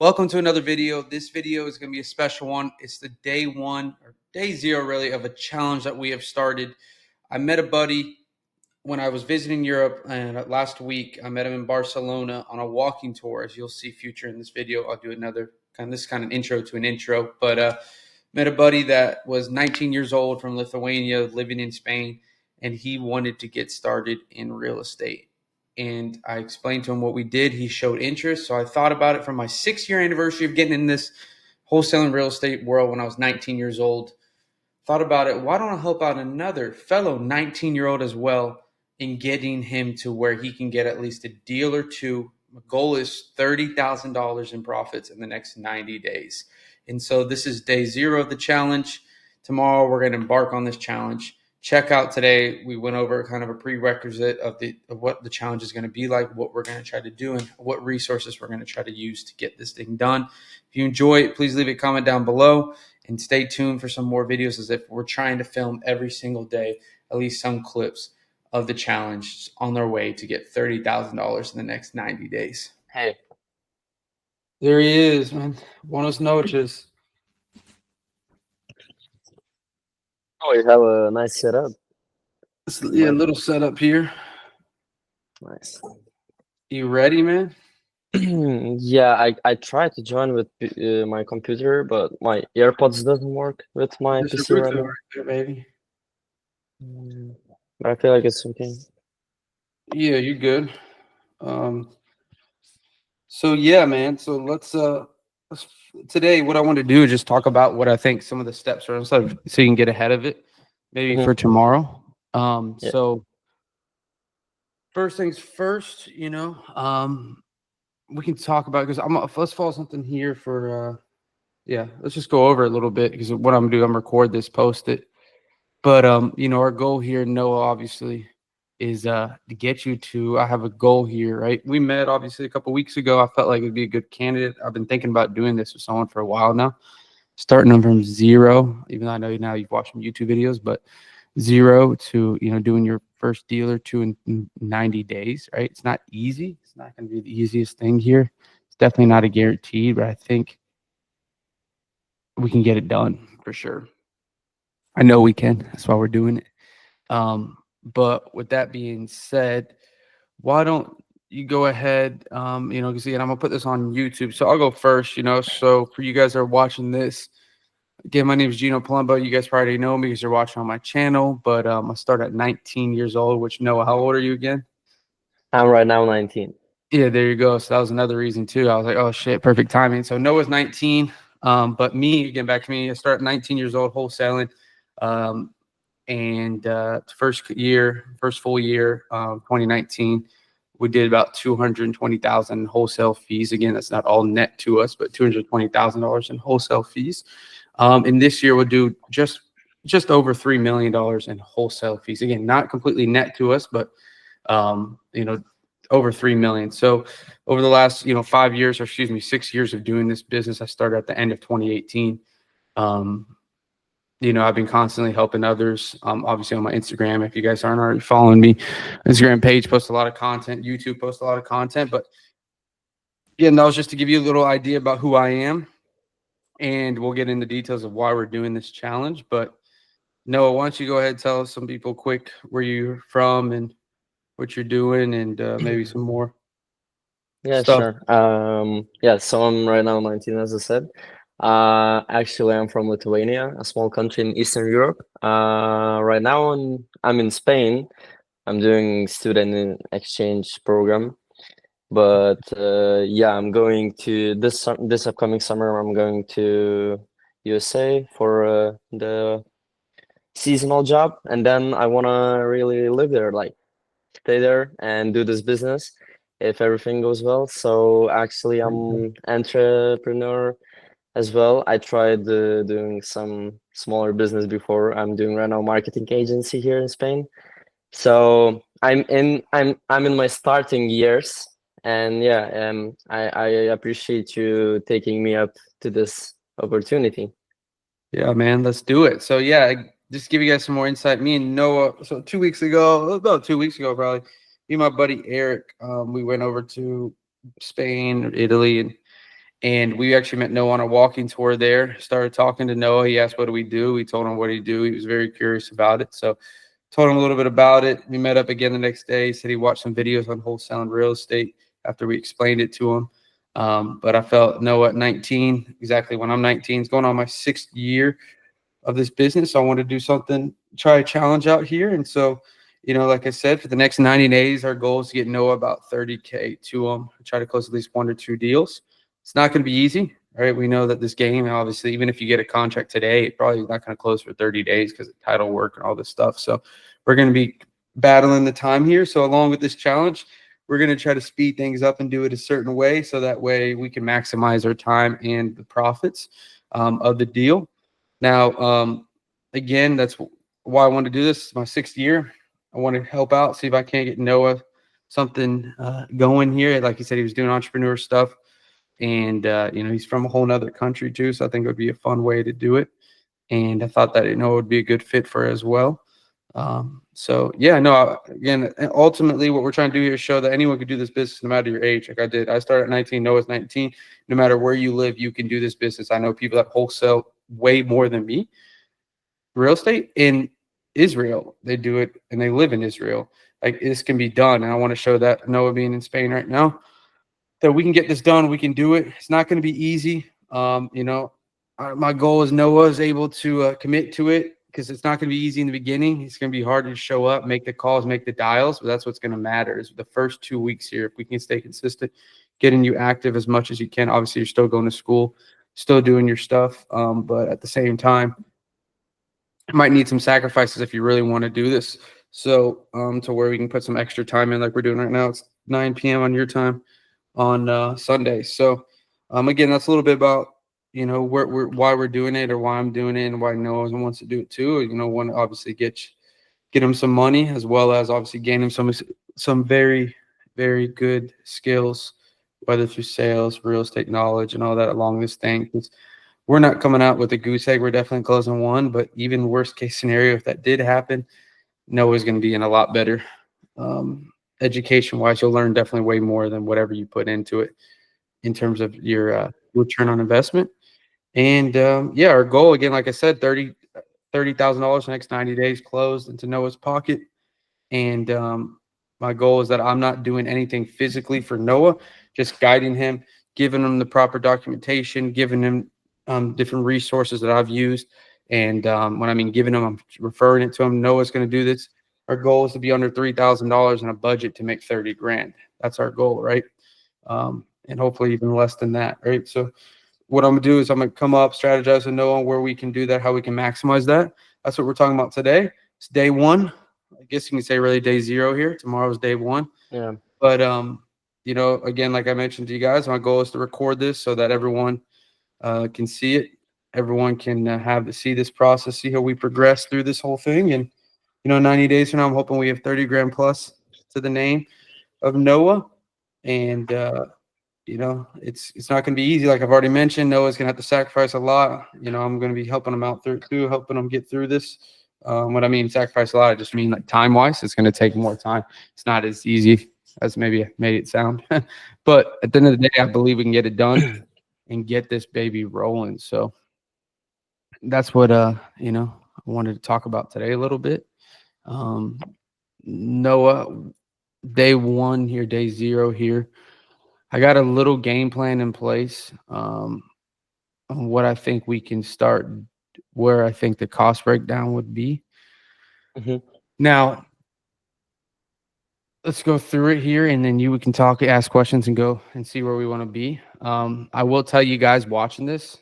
Welcome to another video. This video is going to be a special one. It's the day one or day zero really of a challenge that we have started. I met a buddy when I was visiting Europe, and last week I met him in Barcelona on a walking tour. As you'll see future in this video, I'll do another kind of intro to an intro, but met a buddy that was 19 years old from Lithuania living in Spain, and he wanted to get started in real estate. And I explained to him what we did. He showed interest. So I thought about it from my 6-year anniversary of getting in this wholesaling real estate world when I was 19 years old. Thought about it. Why don't I help out another fellow 19-year-old as well in getting him to where he can get at least a deal or two? My goal is $30,000 in profits in the next 90 days. And so this is day zero of the challenge. Tomorrow we're going to embark on this challenge. Check out today. We went over kind of a prerequisite of what the challenge is going to be like, what we're going to try to do, and what resources we're going to try to use to get this thing done. If you enjoy it, please leave a comment down below and stay tuned for some more videos, as if we're trying to film every single day, at least some clips of the challenge on their way to get $30,000 in the next 90 days. Hey, There he is, man. Buenos noches. oh, you have a nice setup. Yeah, a little setup here. Nice. You ready, man? Yeah, I tried to join with my computer, but my AirPods doesn't work with my There's PC your right Bluetooth now. right there, baby. But I feel like it's okay. Yeah, you're good. So yeah, man. So let's today what I want to do is just talk about what I think some of the steps are, so you can get ahead of it, maybe Mhm. for tomorrow. Yeah. So first things first, we can talk about, because let's follow something here for yeah, let's just go over it a little bit, because what I'm gonna do, I'm record this, post it. But our goal here, Noah, obviously, is to get you to. I have a goal here, right? We met obviously a couple weeks ago. I felt like it'd be a good candidate. I've been thinking about doing this with someone for a while now, starting them from zero. Even though I know now you've watched some YouTube videos, but zero to doing your first deal or two in 90 days, right? It's not easy. It's not going to be the easiest thing here. It's definitely not a guarantee, but I think we can get it done for sure. I know we can. That's why we're doing it. But with that being said, why don't you go ahead? Because again, I'm gonna put this on YouTube, so I'll go first. So for you guys that are watching this, again, my name is Gino Palumbo. You guys probably already know me because you're watching on my channel. But I started at 19 years old. Which, Noah, how old are you again? I'm right now 19. Yeah, there you go. So that was another reason too. I was like, oh shit, perfect timing. So Noah's 19. But me, again, back to me. I started 19 years old wholesaling. And first full year, 2019, we did about 220,000 wholesale fees. Again, that's not all net to us, but $220,000 in wholesale fees. And this year we'll do just over $3 million in wholesale fees. Again, not completely net to us, but over 3 million. So over the last 5 years, or excuse me, 6 years of doing this business, I started at the end of 2018. I've been constantly helping others. Obviously on my Instagram, if you guys aren't already following me, Instagram page posts a lot of content, YouTube posts a lot of content. But again, that was just to give you a little idea about who I am, and we'll get into details of why we're doing this challenge. But Noah, why don't you go ahead and tell some people quick where you're from and what you're doing, and maybe some more Yeah, stuff. sure. Yeah, so I'm right now 19, as I said. Actually, I'm from Lithuania, a small country in Eastern Europe. Right now, I'm in Spain. I'm doing student exchange program. But yeah, I'm going to this upcoming summer. I'm going to USA for the seasonal job, and then I wanna really live there, like stay there and do this business if everything goes well. So actually, I'm entrepreneur as well. I tried doing some smaller business before. I'm doing right now marketing agency here in Spain. So I'm in my starting years, and yeah, I appreciate you taking me up to this opportunity. Yeah, man, let's do it. So yeah, just give you guys some more insight. Me and Noah. So about 2 weeks ago, probably, me and my buddy Eric, we went over to Spain or Italy, And we actually met Noah on a walking tour there. Started talking to Noah. He asked, "What do we do?" We told him what he do. He was very curious about it. So told him a little bit about it. We met up again the next day. He said he watched some videos on wholesale and real estate after we explained it to him. But I felt Noah at 19, exactly when I'm 19, is going on my 6th year of this business. So I wanted to do something, try a challenge out here. And so, like I said, for the next 90 days, our goal is to get Noah about 30K to him, try to close at least 1 or 2 deals. It's not going to be easy, right? We know that this game, obviously, even if you get a contract today, it probably is not going to close for 30 days because of title work and all this stuff. So we're going to be battling the time here. So along with this challenge, we're going to try to speed things up and do it a certain way so that way we can maximize our time and the profits of the deal. Now, again, that's why I want to do this. It's my 6th year. I want to help out, see if I can't get Noah something going here. Like he said, he was doing entrepreneur stuff, and he's from a whole nother country too. So I think it would be a fun way to do it. And I thought that Noah would be a good fit for as well. So yeah, no, again, ultimately what we're trying to do here is show that anyone can do this business no matter your age. Like I did, I started at 19, Noah's 19. No matter where you live, you can do this business. I know people that wholesale way more than me real estate in Israel. They do it and they live in Israel. Like this can be done. And I want to show that Noah being in Spain right now, that we can get this done. We can do it. It's not going to be easy. My goal is Noah is able to commit to it because it's not going to be easy in the beginning. It's going to be hard to show up, make the calls, make the dials, but that's what's going to matter is the first 2 weeks here. If we can stay consistent, getting you active as much as you can. Obviously, you're still going to school, still doing your stuff, but at the same time, might need some sacrifices if you really want to do this. So to where we can put some extra time in like we're doing right now. It's 9 p.m. on your time on Sunday. So again, that's a little bit about why we're doing it or why I'm doing it and why Noah wants to do it too. Want to obviously get him some money as well as obviously gain him some very very good skills, whether through sales, real estate knowledge, and all that along this thing. Because we're not coming out with a goose egg. We're definitely closing one, but even worst case scenario, if that did happen, Noah's going to be in a lot better. Education wise, you'll learn definitely way more than whatever you put into it in terms of your return on investment. And yeah, our goal again, like I said, $30,000 the next 90 days closed into Noah's pocket. And my goal is that I'm not doing anything physically for Noah, just guiding him, giving him the proper documentation, giving him different resources that I've used. And when I mean giving him, I'm referring it to him. Noah's going to do this. Our goal is to be under $3,000 in a budget to make 30 grand. That's our goal, right? And hopefully even less than that, right? So what I'm gonna do is I'm gonna come up, strategize, and know where we can do that, how we can maximize that. That's what we're talking about today. It's day one. I guess you can say really day zero here. Tomorrow's day one. Yeah. But again, like I mentioned to you guys, my goal is to record this so that everyone can see it. Everyone can see this process, see how we progress through this whole thing. And 90 days from now, I'm hoping we have 30 grand plus to the name of Noah. And it's not going to be easy. Like I've already mentioned, Noah's going to have to sacrifice a lot. I'm going to be helping him out through too, helping him get through this. What I mean, sacrifice a lot, I just mean like time wise, it's going to take more time. It's not as easy as maybe I made it sound. But at the end of the day, I believe we can get it done and get this baby rolling. So that's what I wanted to talk about today a little bit. Noah, day one here, day zero here. I got a little game plan in place on what I think we can start, where I think the cost breakdown would be. Mhm. Now, let's go through it here, and then you can talk, ask questions, and go and see where we want to be. I will tell you guys watching this,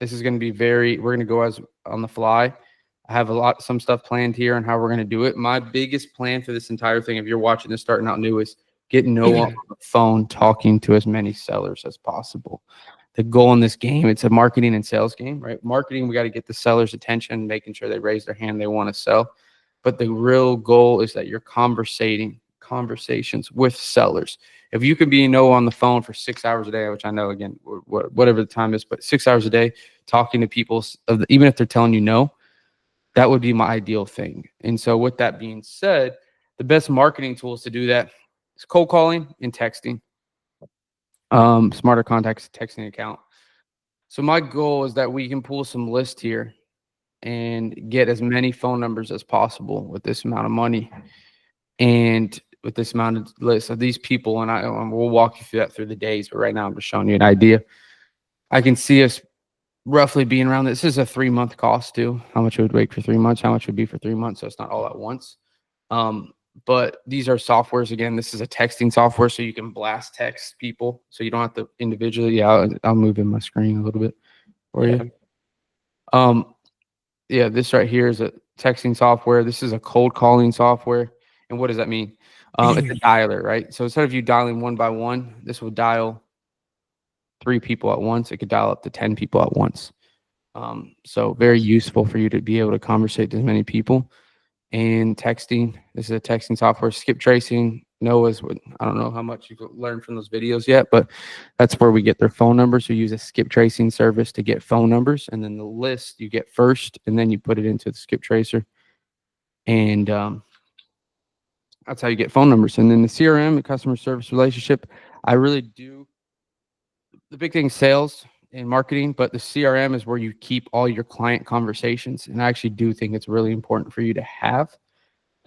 this is going to be we're going to go as on the fly. I have some stuff planned here on how we're going to do it. My biggest plan for this entire thing, if you're watching this starting out new, is get Noah on the phone talking to as many sellers as possible. The goal in this game, it's a marketing and sales game, right? Marketing, we got to get the seller's attention, making sure they raise their hand, they want to sell. But the real goal is that you're conversations with sellers. If you can be on the phone for 6 hours a day, which I know again, whatever the time is, but 6 hours a day talking to people, even if they're telling you no, that would be my ideal thing. And so with that being said, the best marketing tools to do that is cold calling and texting. Smarter Contacts texting account. So my goal is that we can pull some list here and get as many phone numbers as possible with this amount of money and with this amount of list of these people. And we'll walk you through that through the days. But right now, I'm just showing you an idea. I can see us roughly being around. This is a 3 month cost too. How much it would make for 3 months? How much would be for 3 months? So it's not all at once. Um, but these are softwares. Again, this is a texting software, so you can blast text people, so you don't have to individually. Yeah, I'll move in my screen a little bit for Yeah. you. Um, yeah, this right here is a texting software. This is a cold calling software. And what does that mean? It's a dialer, right? So instead of you dialing one by one, this will dial 3 people at once. It could dial up to 10 people at once. So very useful for you to be able to conversate with as many people. And texting, this is a texting software. Skip tracing, Noah's. I don't know how much you've learned from those videos yet, but that's where we get their phone numbers. We use a skip tracing service to get phone numbers, and then the list you get first, and then you put it into the skip tracer, and that's how you get phone numbers. And then the CRM, the customer service relationship, I really do. The big thing is sales and marketing, but the CRM is where you keep all your client conversations, and I actually do think it's really important for you to have.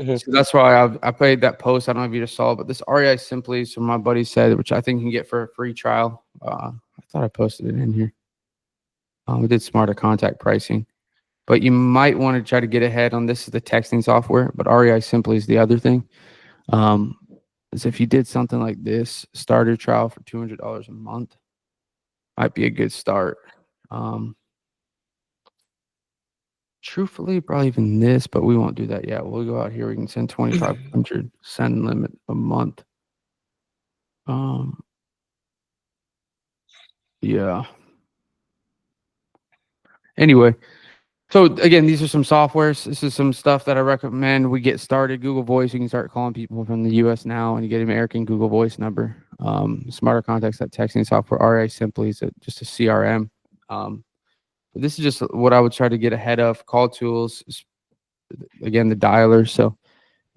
Mhm. So that's why I played that post. I don't know if you just saw it, but this REI Simply, so my buddy said, which I think you can get for a free trial. I thought I posted it in here. We did smarter contact pricing, but you might want to try to get ahead on this is the texting software, but REI Simply is the other thing. Um, is if you did something like this, starter trial for $200 a month, might be a good start. Um, Truthfully, probably even this, but we won't do that yet. We'll go out here. We can send 2,500 send limit a month. Um, yeah. Anyway, so again, these are some softwares. This is some stuff that I recommend we get started. Google Voice, you can start calling people from the US now and you get an American Google Voice number. Smarter Contacts, that texting software. RA Simply is just a CRM. But this is just what I would try to get ahead of. Call tools, again, the dialer. So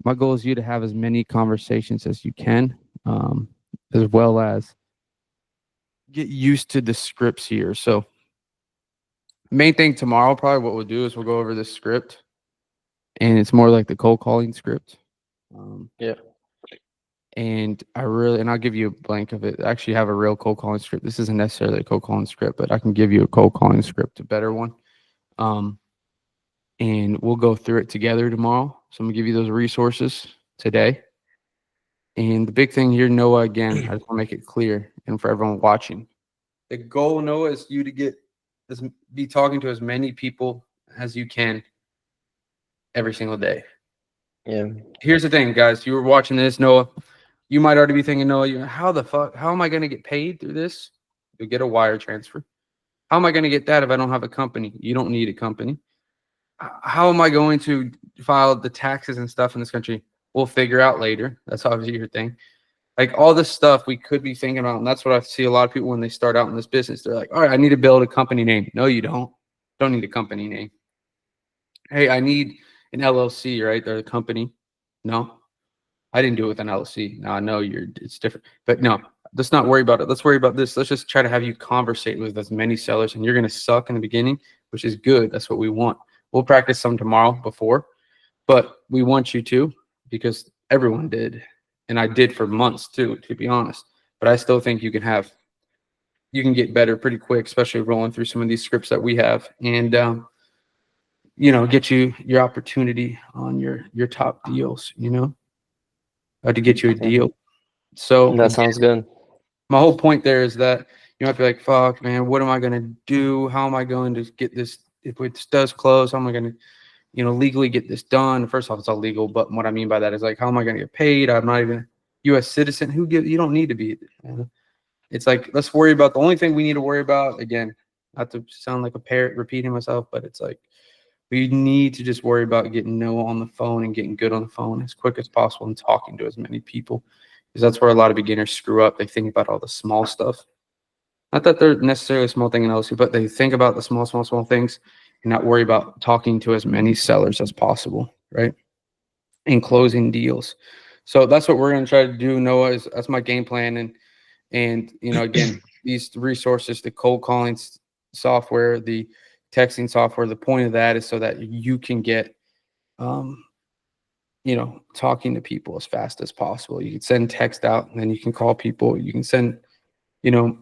my goal is you to have as many conversations as you can, as well as get used to the scripts here. So main thing tomorrow, probably what we'll do is we'll go over this script, and it's more like the cold calling script. Yeah. And I'll give you a blank of it. I actually have a real cold calling script. This isn't necessarily a cold calling script, but I can give you a cold calling script, a better one. And we'll go through it together tomorrow. So I'm gonna give you those resources today. And the big thing here, Noah, again, I just want to make it clear, and for everyone watching, the goal, Noah, is you to be talking to as many people as you can every single day. Yeah. Here's the thing, guys. You were watching this, Noah. You might already be thinking, Noah, how the fuck? How am I going to get paid through this? You'll get a wire transfer. How am I going to get that if I don't have a company? You don't need a company. How am I going to file the taxes and stuff in this country? We'll figure out later. That's obviously your thing. Like all this stuff we could be thinking about. And that's what I see a lot of people when they start out in this business. They're like, all right, I need to build a company name. No, you don't. Don't need a company name. Hey, I need an LLC, right? They're the company. No, I didn't do it with an LLC. Now I know it's different, but no, let's not worry about it. Let's worry about this. Let's just try to have you conversate with as many sellers, and you're going to suck in the beginning, which is good. That's what we want. We'll practice some tomorrow before, but we want you to because everyone did. And I did for months too, to be honest, but I still think you can get better pretty quick, especially rolling through some of these scripts that we have and, get you your opportunity on your top deals, to get you a Yeah. deal. So That sounds good. my whole point there is that you might be like, fuck, man, what am I going to do? How am I going to get this? If it does close, how am I going to, legally get this done? First off, it's all legal. But what I mean by that is like, how am I going to get paid? I'm not even a U.S. citizen. You don't need to be. It's like, let's worry about the only thing we need to worry about. Again, not to sound like a parrot repeating myself, but it's like, we need to just worry about getting Noah on the phone and getting good on the phone as quick as possible and talking to as many people. Because that's where a lot of beginners screw up. They think about all the small stuff. Not that they're necessarily a small thing in LLC, but they think about the small things and not worry about talking to as many sellers as possible, right? And closing deals. So that's what we're going to try to do, Noah. That's my game plan. And And, again, these resources, the cold calling software, the texting software, the point of that is so that you can get, um, talking to people as fast as possible. You can send text out and then you can call people. You can send, you know,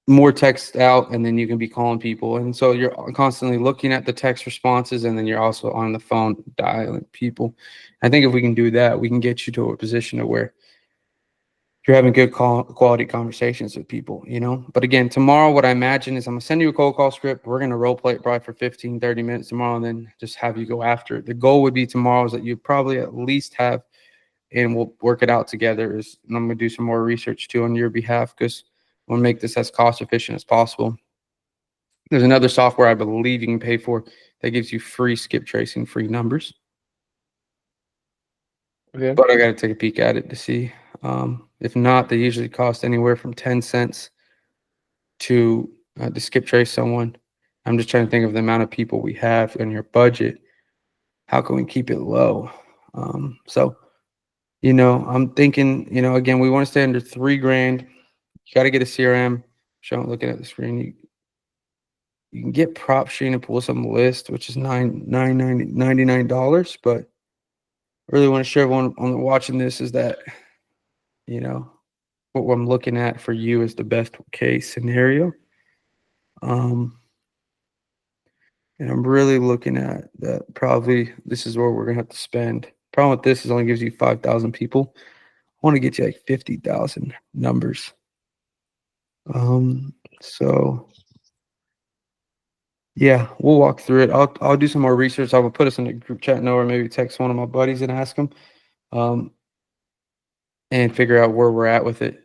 more text out and then you can be calling people. And so you're constantly looking at the text responses and then you're also on the phone dialing people. I think if we can do that, we can get you to a position to where you're having good quality conversations with people. But again, tomorrow, what I imagine is I'm going to send you a cold call script. We're going to role play it probably for 15, 30 minutes tomorrow and then just have you go after it. The goal would be tomorrow is that you probably at least have, and we'll work it out together, and I'm going to do some more research too on your behalf because I want to make this as cost efficient as possible. There's another software I believe you can pay for that gives you free skip tracing, free numbers. Okay. But I got to take a peek at it to see. If not, they usually cost anywhere from 10 cents to skip trace someone. I'm just trying to think of the amount of people we have in your budget. How can we keep it low? So, I'm thinking, again, we want to stay under 3 grand. You got to get a CRM. Looking at the screen, you can get prop sheet and pull some list, which is $99. But I really want to share everyone on watching this is that, you know, what I'm looking at for you is the best case scenario. And I'm really looking at that. Probably this is where we're gonna have to spend. Problem with this is only gives you 5,000 people. I want to get you like 50,000 numbers. So yeah, we'll walk through it. I'll do some more research. I will put us in a group chat now, or maybe text one of my buddies and ask them, um, and figure out where we're at with it in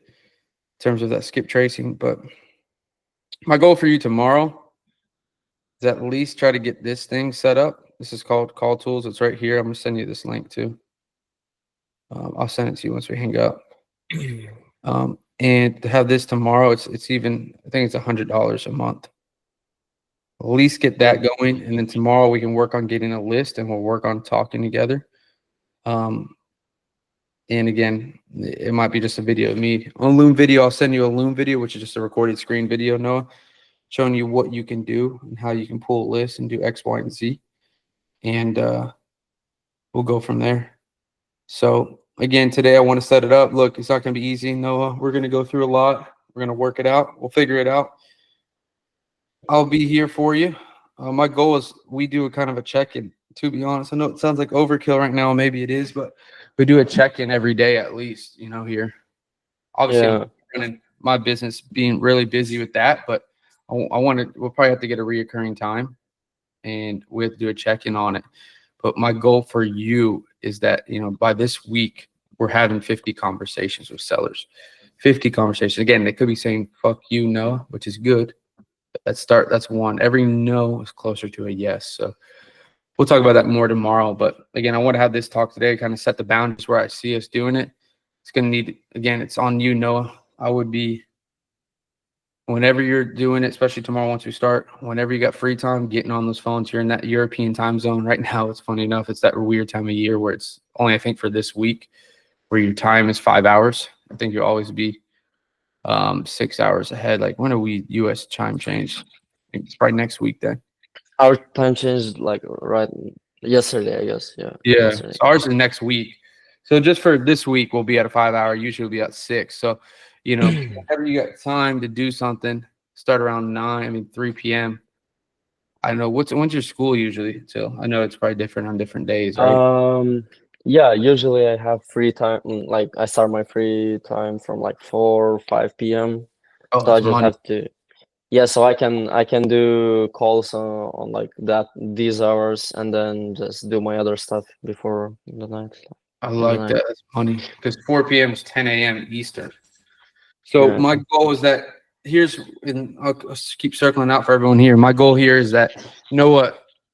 terms of that skip tracing. But my goal for you tomorrow is at least try to get this thing set up. This is called Call Tools. It's right here. I'm gonna send you this link too. I'll send it to you once we hang up. And to have this tomorrow, it's even, I think it's $100 a month. At least get that going, and then tomorrow we can work on getting a list, and we'll work on talking together. And again, it might be just a video of me on Loom video. I'll send you a Loom video, which is just a recorded screen video, Noah, showing you what you can do and how you can pull a list and do X, Y, and Z, and we'll go from there. So again, today I want to set it up. Look, it's not going to be easy, Noah. We're going to go through a lot. We're going to work it out. We'll figure it out. I'll be here for you. My goal is we do a kind of a check-in, to be honest. I know it sounds like overkill right now. Maybe it is, but we do a check-in every day at least, here. Obviously, Yeah. I'm running my business, being really busy with that, but we'll probably have to get a reoccurring time, and we have to do a check-in on it. But my goal for you is that, by this week, we're having 50 conversations with sellers. 50 conversations. Again, they could be saying, fuck you, no, which is good. That's one. Every no is closer to a yes. So we'll talk about that more tomorrow. But again, I want to have this talk today, kind of set the boundaries where I see us doing it. It's going to need, again, it's on you, Noah. I would be, whenever you're doing it, especially tomorrow once we start, whenever you got free time, getting on those phones. You're in that European time zone right now. It's funny enough, it's that weird time of year where it's only, I think, for this week, where your time is 5 hours. I think you'll always be 6 hours ahead. Like, when are we US time change? I think it's probably next week then. Our time changed like right yesterday, I guess. Yeah. Yeah. Yesterday. So ours is next week. So just for this week, we'll be at a 5 hour. Usually we'll be at 6. So, whenever you got time to do something, start around 3 p.m. I don't know when's your school usually till? I know it's probably different on different days, right? Yeah, usually I have free time, like I start my free time from like 4 or 5 p.m. Oh, So I that's just money. have to, yeah, so I can do calls on like these hours and then just do my other stuff before the night. I In the like night. that. That's money because 4 p.m. is 10 a.m. Eastern. So Yeah. my goal is that and I'll keep circling out for everyone here. My goal here is that,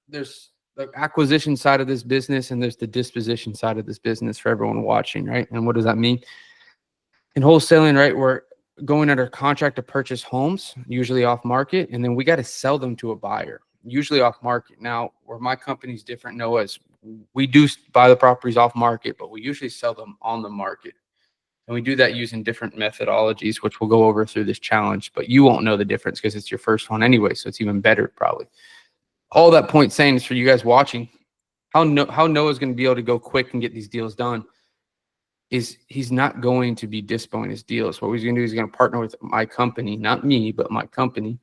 there's the acquisition side of this business and there's the disposition side of this business for everyone watching, right? And what does that mean? In wholesaling, right, we're going under contract to purchase homes, usually off market, and then we got to sell them to a buyer, usually off market. Now, where my company's different, Noah, is we do buy the properties off market, but we usually sell them on the market. And we do that using different methodologies, which we'll go over through this challenge. But you won't know the difference because it's your first one anyway, so it's even better probably. All that point saying is for you guys watching, how Noah's going to be able to go quick and get these deals done is he's not going to be dispoing his deals. What he's going to do is he's going to partner with my company, not me, but my company.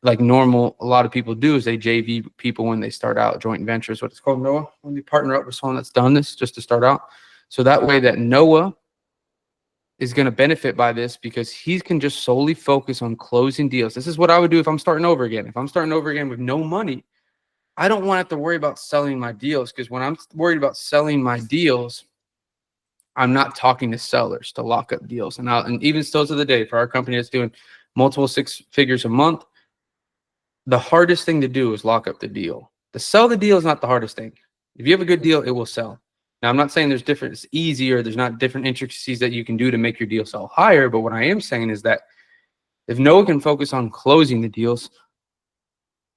Like normal, a lot of people do is they JV people when they start out, joint ventures, what it's called, Noah, when you partner up with someone that's done this just to start out. So that way that Noah is going to benefit by this because he can just solely focus on closing deals. This is what I would do if I'm starting over again. If I'm starting over again with no money, I don't want to have to worry about selling my deals because when I'm worried about selling my deals, I'm not talking to sellers to lock up deals. And even still to the day, for our company that's doing multiple six figures a month, the hardest thing to do is lock up the deal. To sell the deal is not the hardest thing. If you have a good deal, it will sell. Now, I'm not saying there's different, it's easier. There's not different intricacies that you can do to make your deal sell higher. But what I am saying is that if Noah can focus on closing the deals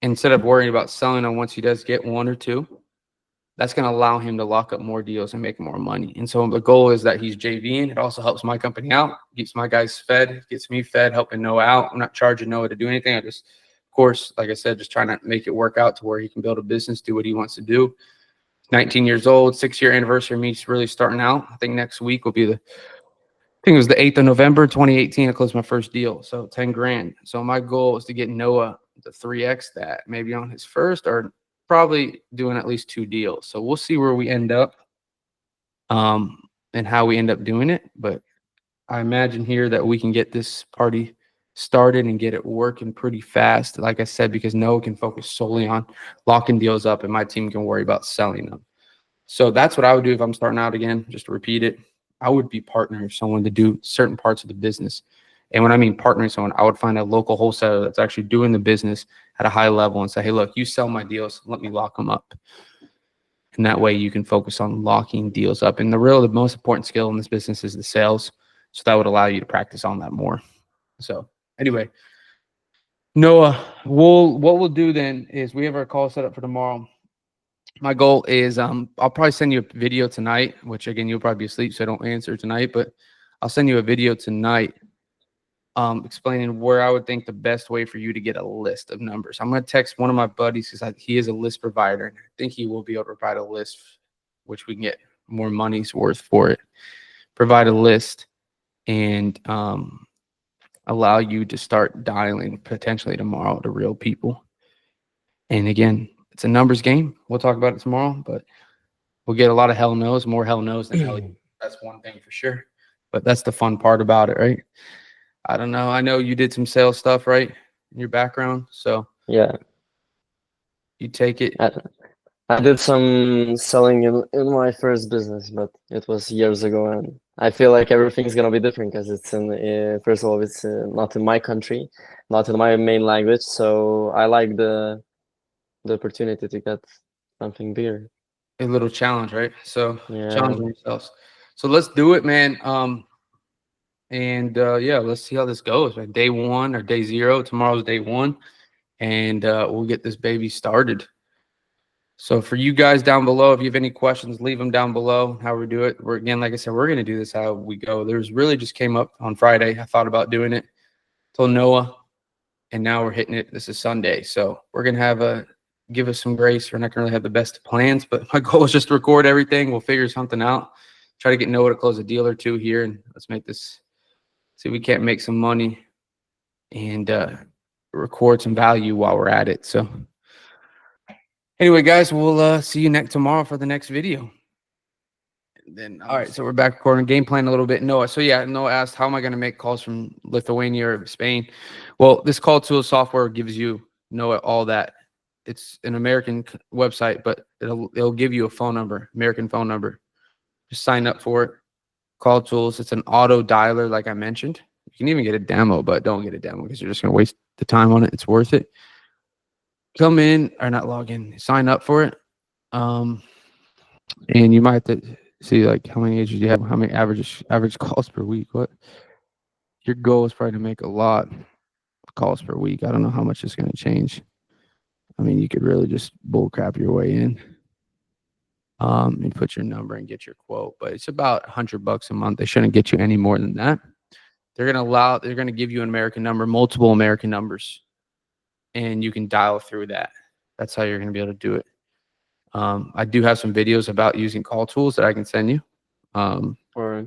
instead of worrying about selling them once he does get one or two, that's going to allow him to lock up more deals and make more money. And so the goal is that he's JVing. It also helps my company out, keeps my guys fed, gets me fed, helping Noah out. I'm not charging Noah to do anything. I just, of course, like I said, just trying to make it work out to where he can build a business, do what he wants to do. 19 years old, 6-year anniversary of me really starting out. I think next week will be I think it was the 8th of November, 2018. I closed my first deal. So 10 grand. So my goal is to get Noah to 3X that maybe on his first or probably doing at least 2 deals. So we'll see where we end up and how we end up doing it. But I imagine here that we can get this party started and get it working pretty fast. Like I said, because Noah can focus solely on locking deals up and my team can worry about selling them. So that's what I would do if I'm starting out again, just to repeat it. I would be partnering with someone to do certain parts of the business. And when I mean partnering someone, I would find a local wholesaler that's actually doing the business at a high level and say, hey, look, you sell my deals, let me lock them up. And that way you can focus on locking deals up. And the most important skill in this business is the sales. So that would allow you to practice on that more. So anyway, Noah, what we'll do then is we have our call set up for tomorrow. My goal is I'll probably send you a video tonight, which again, you'll probably be asleep, so I don't answer tonight, but I'll send you a video tonight explaining where I would think the best way for you to get a list of numbers. I'm going to text one of my buddies because he is a list provider, and I think he will be able to provide a list, which we can get more money's worth for it. Provide a list and allow you to start dialing potentially tomorrow to real people. And again, it's a numbers game. We'll talk about it tomorrow, but we'll get a lot of hell no's, more hell no's than hell. That's one thing for sure. But that's the fun part about it, right? I don't know. I know you did some sales stuff, right? In your background. So Yeah, you take it. I did some selling in my first business, but it was years ago, and I feel like everything's gonna be different because it's in first of all, it's not in my country, not in my main language, so I like the opportunity to get something bigger. A little challenge, right? So Yeah, challenging yourselves. So let's do it, man. And yeah, let's see how this goes. Right? Day 1 or day 0. Tomorrow's day 1, and we'll get this baby started. So for you guys down below, if you have any questions, leave them down below. How we do it. We're again, like I said, we're gonna do this how we go. There's really just came up on Friday. I thought about doing it. Told Noah, and now we're hitting it. This is Sunday, so we're gonna have give us some grace. We're not gonna really have the best plans, but my goal is just to record everything. We'll figure something out. Try to get Noah to close a deal or 2 here, and let's make this. See if we can't make some money and record some value while we're at it. So anyway, guys, we'll see you tomorrow for the next video. Then all right, so we're back recording game plan a little bit. Noah, so yeah, Noah asked, how am I going to make calls from Lithuania or Spain? Well, this call tool software gives you, Noah, all that. It's an American website, but it'll give you a phone number, American phone number. Just sign up for it. Call tools. It's an auto dialer, like I mentioned. You can even get a demo, but don't get a demo because you're just going to waste the time on it. It's worth it. Come in or not log in, sign up for it. And you might have to see like how many agents you have, how many average calls per week. What your goal is probably to make a lot of calls per week. I don't know how much it's going to change. I mean, you could really just bull crap your way in. You put your number and get your quote, but it's about $100 a month. They shouldn't get you any more than that. They're gonna give you an American number, multiple American numbers, and you can dial through that. That's how you're gonna be able to do it. I do have some videos about using call tools that I can send you. Um, Or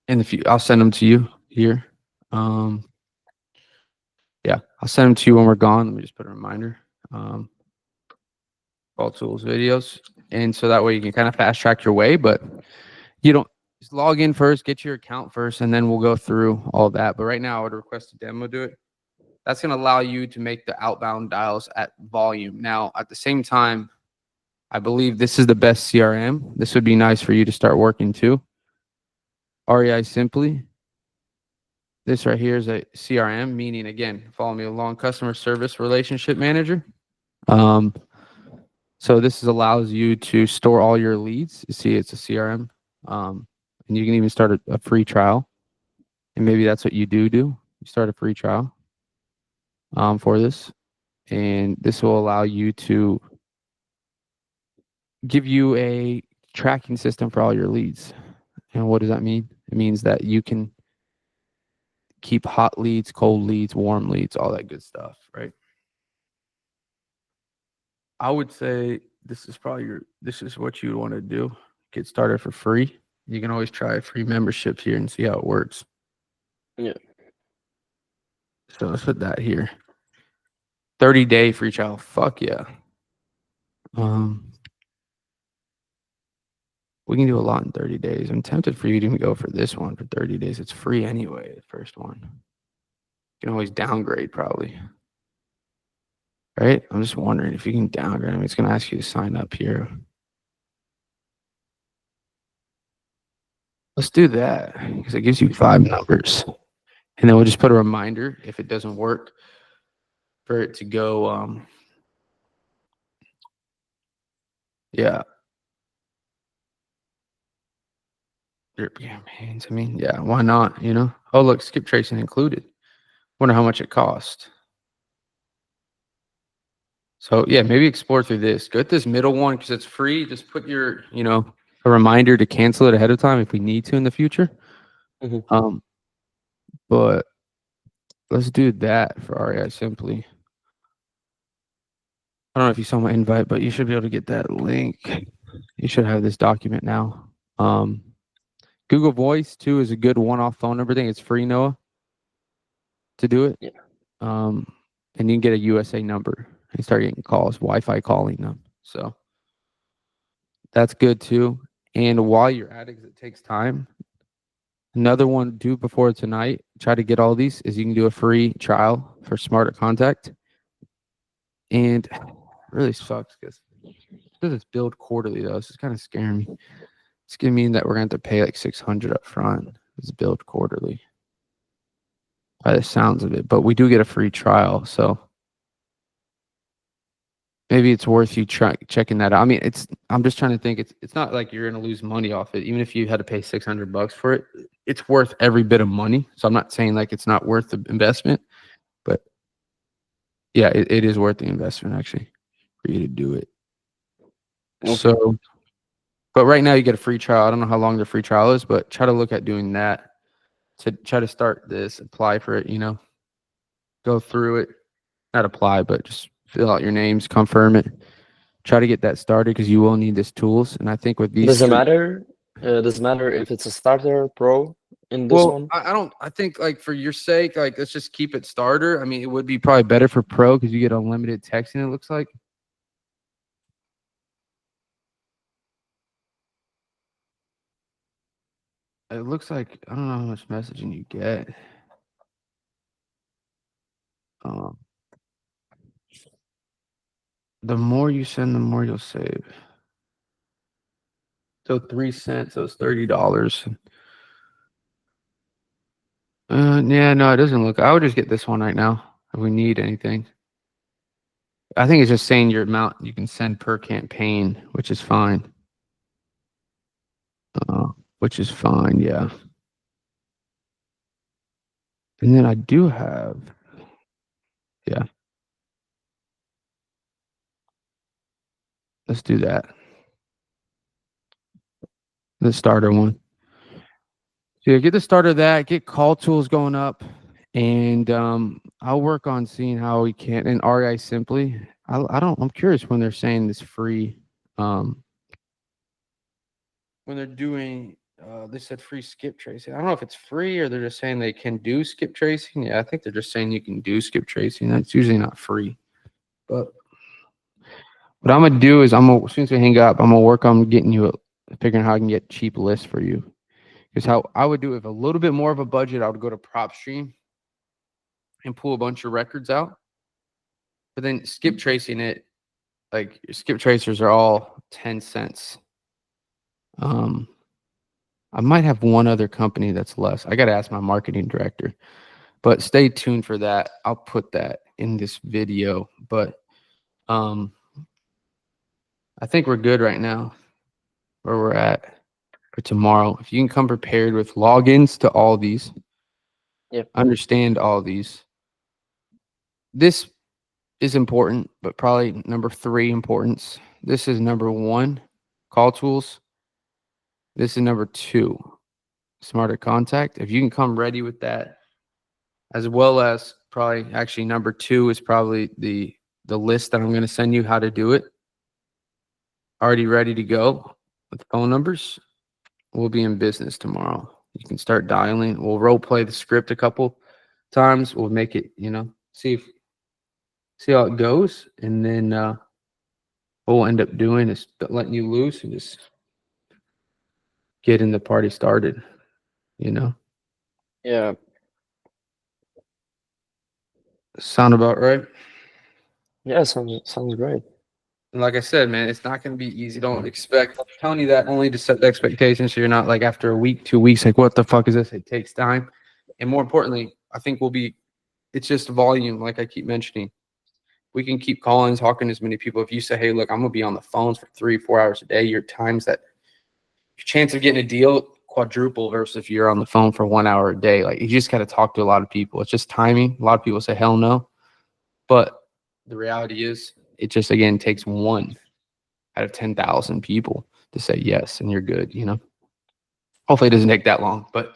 in the I'll send them to you here. Um, yeah, I'll send them to you when we're gone. Let me just put a reminder. Um, Call tools videos, and so that way you can kind of fast track your way, but you don't just log in first, get your account first, and then we'll go through all that. But right now, I would request a demo do it. That's going to allow you to make the outbound dials at volume. Now, at the same time, I believe this is the best CRM. This would be nice for you to start working too. REI Simply. This right here is a CRM, meaning again, follow me along, customer service relationship manager. Um, so this allows you to store all your leads. You see, it's a CRM, and you can even start a free trial. And maybe that's what you do. You start a free trial for this, and this will allow you to give you a tracking system for all your leads. And what does that mean? It means that you can keep hot leads, cold leads, warm leads, all that good stuff, right? I would say this is what you want to do. Get started for free. You can always try a free membership here and see how it works. yeah, So let's put that here. 30-day free trial. Fuck yeah. Um, we can do a lot in 30 days. I'm tempted for you to even go for this one for 30 days. It's free anyway, the first one. You can always downgrade probably. Right? I'm just wondering if you can downgrade. I mean, it's going to ask you to sign up here. Let's do that because it gives you 5 numbers. And then we'll just put a reminder if it doesn't work for it to go. Yeah. Drip campaigns. I mean, yeah, why not? You know? Oh, look, skip tracing included. Wonder how much it cost. So, yeah, maybe explore through this. Go with this middle one because it's free. Just put your, a reminder to cancel it ahead of time if we need to in the future. mhm. Um, but let's do that for REI Simply. I don't know if you saw my invite, but you should be able to get that link. You should have this document now. Um, Google Voice too is a good one-off phone number thing. It's free, Noah, to do it. Yeah. Um, and you can get a USA number and start getting calls, Wi-Fi calling them. So that's good too. And while you're at it, 'cause it takes time. Another one do before tonight. Try to get all these is you can do a free trial for Smarter Contact. And it really sucks because it's billed quarterly though. So it's kind of scaring me. It's gonna mean that we're gonna have to pay like 600 up front. It's billed quarterly by the sounds of it, but we do get a free trial, so maybe it's worth you checking that out. I mean, I'm just trying to think. It's not like you're gonna lose money off it, even if you had to pay $600 for it. It's worth every bit of money. So I'm not saying like it's not worth the investment, but yeah, it is worth the investment actually for you to do it. Okay. So, but right now you get a free trial. I don't know how long the free trial is, but try to look at doing that to try to start this, apply for it, go through it, not apply, but just fill out your names, confirm it, try to get that started because you will need this tools. And I think with these Does it three, matter? Does it matter if it's a starter pro in this well, one? I don't, I think like for your sake, like let's just keep it starter. I mean, it would be probably better for pro because you get unlimited texting, it looks like. It looks like, I don't know how much messaging you get. Um, the more you send, the more you'll save. So 3 cents, so it's $30. Yeah, no, it doesn't look. I would just get this one right now if we need anything. I think it's just saying your amount you can send per campaign, which is fine. Uh, which is fine, yeah. And then I do have, yeah. Let's do that. The starter one. So yeah, get the starter of that. Get call tools going up, and I'll work on seeing how we can. And REI simply. I don't. I'm curious when they're saying this free. Um, when they're doing. They said free skip tracing. I don't know if it's free or they're just saying they can do skip tracing. Yeah, I think they're just saying you can do skip tracing. That's usually not free. But what I'm gonna do is as soon as we hang up, I'm gonna work on getting you figuring how I can get cheap lists for you. Because how I would do it, with a little bit more of a budget, I would go to PropStream and pull a bunch of records out. But then skip tracing it, like your skip tracers are all 10 cents. Um, I might have one other company that's less. I got to ask my marketing director, but stay tuned for that. I'll put that in this video. But um, I think we're good right now where we're at for tomorrow. If you can come prepared with logins to all these, Yep. understand all these. This is important, but probably number 3 importance. This is number 1, call tools. This is number 2, smarter contact. If you can come ready with that, as well as probably actually number 2 is probably the list that I'm going to send you how to do it. Already ready to go with phone numbers. We'll be in business tomorrow. You can start dialing. We'll role play the script a couple times. We'll make it, see how it goes, and then what we'll end up doing is letting you loose and just getting the party started, you know? Yeah. Sound about right? Yeah. Sounds great. And like I said, man, it's not going to be easy. Don't expect, I'm telling you that only to set the expectations so you're not like after a week, 2 weeks, like, what the fuck is this? It takes time. And more importantly, I think it's just volume, like I keep mentioning. We can keep calling, talking to as many people. If you say, hey, look, I'm going to be on the phones for 3-4 hours a day, your chance of getting a deal quadruple versus if you're on the phone for 1 hour a day. Like, you just got to talk to a lot of people. It's just timing. A lot of people say hell no, but the reality is it just again takes 1 out of 10,000 people to say yes, and you're good. Hopefully it doesn't take that long, but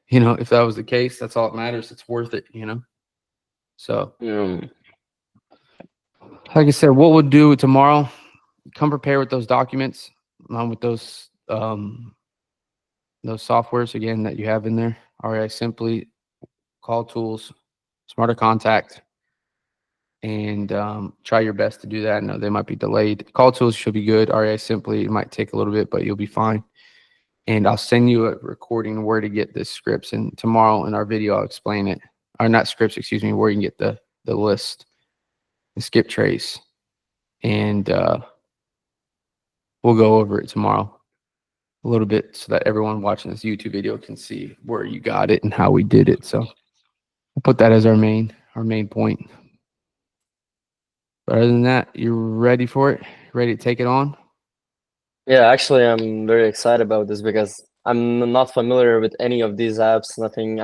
if that was the case, that's all that matters. It's worth it. So Um, like I said, what we'll do tomorrow, come prepared with those documents, with those softwares again that you have in there. REI Simply, Call Tools, Smarter Contact, and try your best to do that. I know they might be delayed. Call Tools should be good. REI Simply, it might take a little bit, but you'll be fine. And I'll send you a recording where to get the scripts. And tomorrow in our video, I'll explain it. Or not scripts, excuse me, where you can get the list, the skip trace. And we'll go over it tomorrow a little bit so that everyone watching this YouTube video can see where you got it and how we did it. So we'll put that as our main point. But other than that, you ready for it? Ready to take it on? Yeah, actually, I'm very excited about this because I'm not familiar with any of these apps, nothing.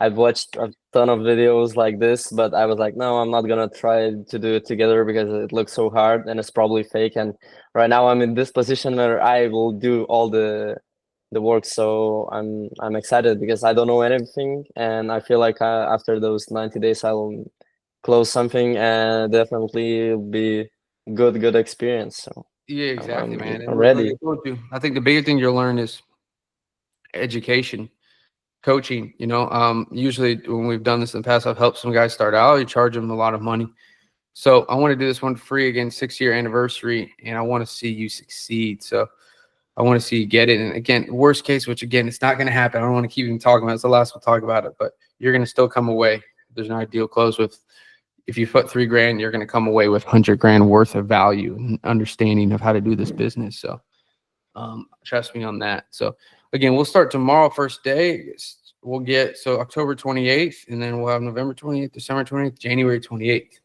I've watched a ton of videos like this, but I was like, no, I'm not gonna try to do it together because it looks so hard and it's probably fake. And right now I'm in this position where I will do all the work. So I'm excited because I don't know anything, and I feel like after those 90 days, I'll close something and definitely be good experience. So. Yeah, exactly, man. And I'm like I ready. told you, I think the bigger thing you'll learn is education, coaching. Usually when we've done this in the past, I've helped some guys start out. You charge them a lot of money. So I want to do this one free again, 6-year anniversary, and I want to see you succeed. So I want to see you get it. And again, worst case, which again, it's not going to happen. I don't want to keep even talking about it. It's the last we'll talk about it, but you're going to still come away. There's an ideal close with, if you put $3,000, you're going to come away with $100,000 worth of value and understanding of how to do this business. So trust me on that. So again, we'll start tomorrow, first day. We'll get October 28th, and then we'll have November 28th, December 28th, January 28th.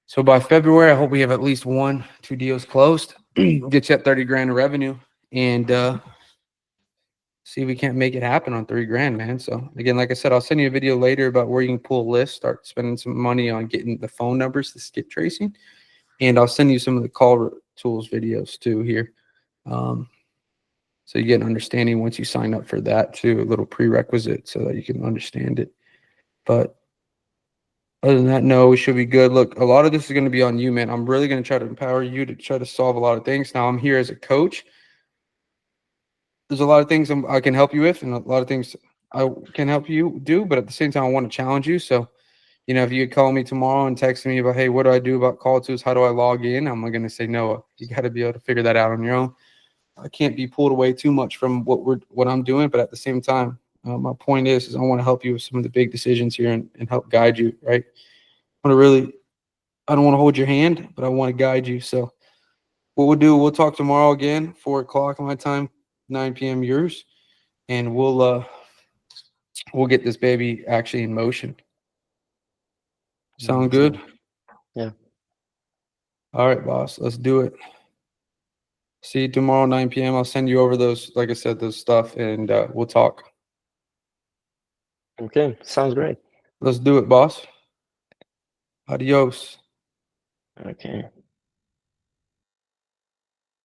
So by February, I hope we have at least 1-2 deals closed. Get you at $30,000 of revenue, and see if we can't make it happen on $3,000, man. So again, like I said, I'll send you a video later about where you can pull a list, start spending some money on getting the phone numbers, the skip tracing, and I'll send you some of the call tools videos too here. Um, so you get an understanding once you sign up for that too, a little prerequisite so that you can understand it. But other than that, no, we should be good. Look, a lot of this is going to be on you, man. I'm really going to try to empower you to try to solve a lot of things. Now, I'm here as a coach. There's a lot of things I can help you with, and a lot of things I can help you do. But at the same time, I want to challenge you. So, if you could call me tomorrow and text me about, hey, what do I do about call tools? How do I log in? I'm going to say, Noah, you got to be able to figure that out on your own. I can't be pulled away too much from what I'm doing, but at the same time, my point is I want to help you with some of the big decisions here and help guide you. Right? I don't want to hold your hand, but I want to guide you. So what we'll do, we'll talk tomorrow again, 4 o'clock my time, 9 p.m. yours, and we'll get this baby actually in motion. Sound good? Yeah. All right, boss. Let's do it. See you tomorrow, 9 p.m. I'll send you over those, like I said, those stuff, and we'll talk. Okay, sounds great. Let's do it, boss. Adios. Okay.